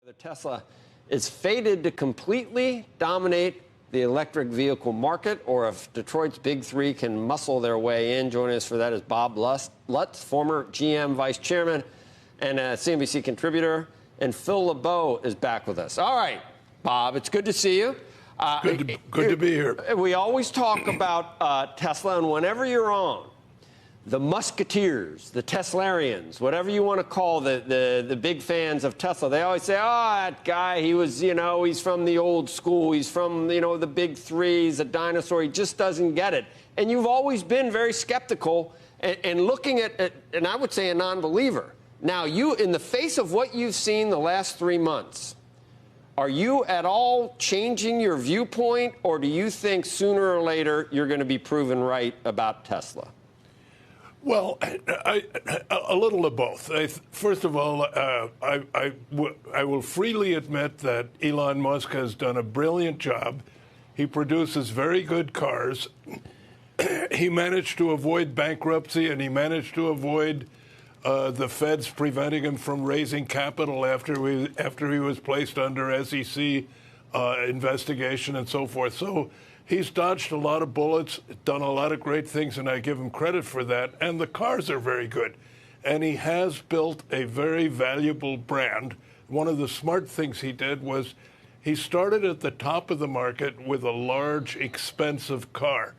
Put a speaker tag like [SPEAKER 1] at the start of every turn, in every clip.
[SPEAKER 1] whether Tesla is fated to completely dominate the electric vehicle market, or if Detroit's big three can muscle their way in. Joining us for that is Bob Lutz, former GM vice chairman and a CNBC contributor, and Phil LeBeau is back with us. All right, Bob, it's good to see you.
[SPEAKER 2] Good to be here.
[SPEAKER 1] We always talk about Tesla, and whenever you're on, the Musketeers, the Teslarians, whatever you want to call the big fans of Tesla, they always say, oh, that guy, he was, he's from the old school. He's from, the big three. He's a dinosaur. He just doesn't get it. And you've always been very skeptical and looking at, and I would say a non-believer. Now, you, in the face of what you've seen the last 3 months, are you at all changing your viewpoint, or do you think sooner or later you're going to be proven right about Tesla?
[SPEAKER 2] Well, a little of both. First of all, I will freely admit that Elon Musk has done a brilliant job. He produces very good cars. He managed to avoid bankruptcy, and he managed to avoid the feds preventing him from raising capital after he was placed under SEC investigation and so forth. So he's dodged a lot of bullets, done a lot of great things, and I give him credit for that. And the cars are very good. And he has built a very valuable brand. One of the smart things he did was he started at the top of the market with a large, expensive car.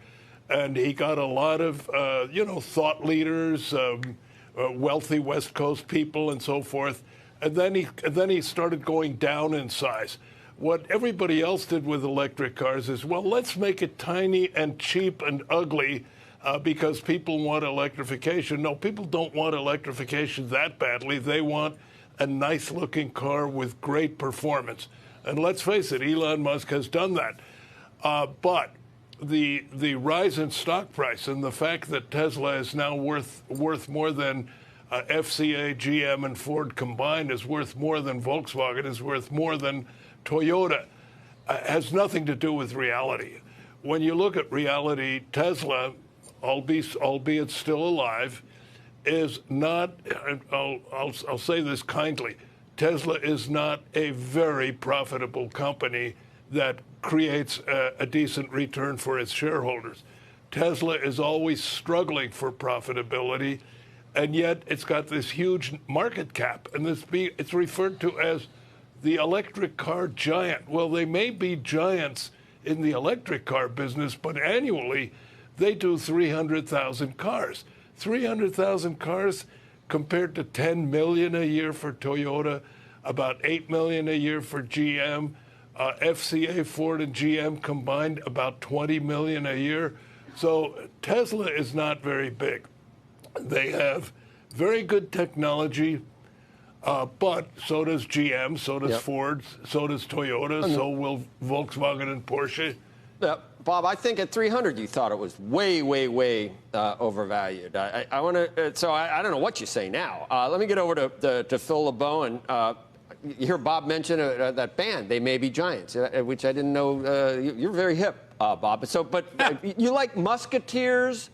[SPEAKER 2] And he got a lot of, thought leaders, wealthy West Coast people and so forth. And then he started going down in size. What everybody else did with electric cars is, well, let's make it tiny and cheap and ugly because people want electrification. No, people don't want electrification that badly. They want a nice-looking car with great performance. And let's face it, Elon Musk has done that. But the rise in stock price and the fact that Tesla is now worth more than FCA, GM, and Ford combined, is worth more than Volkswagen, is worth more than Toyota, has nothing to do with reality. When you look at reality, Tesla, albeit still alive, is not, I'll say this kindly, Tesla is not a very profitable company that creates a decent return for its shareholders. Tesla is always struggling for profitability, and yet it's got this huge market cap, and it's referred to as the electric car giant. Well, they may be giants in the electric car business, but annually they do 300,000 cars. 300,000 cars compared to 10 million a year for Toyota, about 8 million a year for GM. FCA, Ford, and GM combined about 20 million a year. So Tesla is not very big. They have very good technology, but so does GM, so does Ford, so does Toyota, so will Volkswagen and Porsche.
[SPEAKER 1] Bob, I think at 300 you thought it was way, way, way overvalued. I want to. So I don't know what you say now. Let me get over to Phil LeBeau, and you hear Bob mention that band. They may be giants, which I didn't know. You're very hip, Bob. So, but you like Musketeers,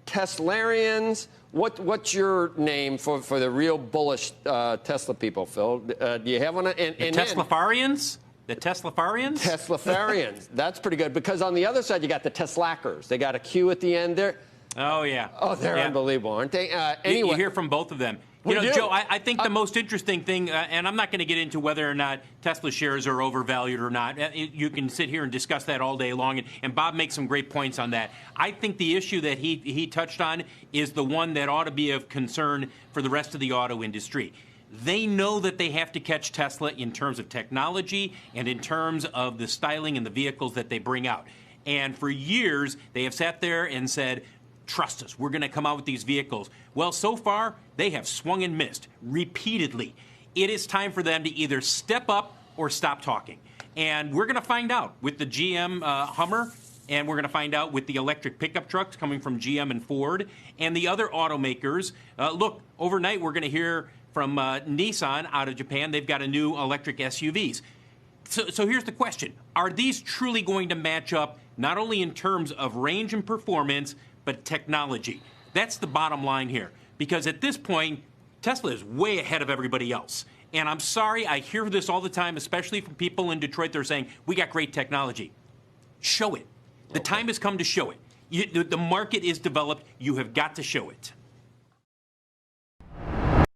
[SPEAKER 1] Teslarians. What's your name for the real bullish Tesla people, Phil? Do you have one?
[SPEAKER 3] The Teslafarians? The Teslafarians?
[SPEAKER 1] Teslafarians. That's pretty good, because on the other side you got the Teslackers. They got a Q at the end there.
[SPEAKER 3] Oh, yeah.
[SPEAKER 1] Oh, they're unbelievable, aren't they? Anyway.
[SPEAKER 3] You hear from both of them. Joe, I think the most interesting thing, and I'm not going to get into whether or not Tesla shares are overvalued or not. You can sit here and discuss that all day long, and Bob makes some great points on that. I think the issue that he touched on is the one that ought to be of concern for the rest of the auto industry. They know that they have to catch Tesla in terms of technology and in terms of the styling and the vehicles that they bring out. And for years, they have sat there and said, trust us, we're going to come out with these vehicles. Well, so far, they have swung and missed repeatedly. It is time for them to either step up or stop talking. And we're going to find out with the GM Hummer, and we're going to find out with the electric pickup trucks coming from GM and Ford and the other automakers. Look, overnight, we're going to hear from Nissan out of Japan. They've got a new electric SUVs. So here's the question. Are these truly going to match up not only in terms of range and performance, but technology? That's the bottom line here. Because at this point, Tesla is way ahead of everybody else. And I'm sorry, I hear this all the time, especially from people in Detroit. They're saying, we got great technology. Show it. The time has come to show it. The market is developed. You have got to show it.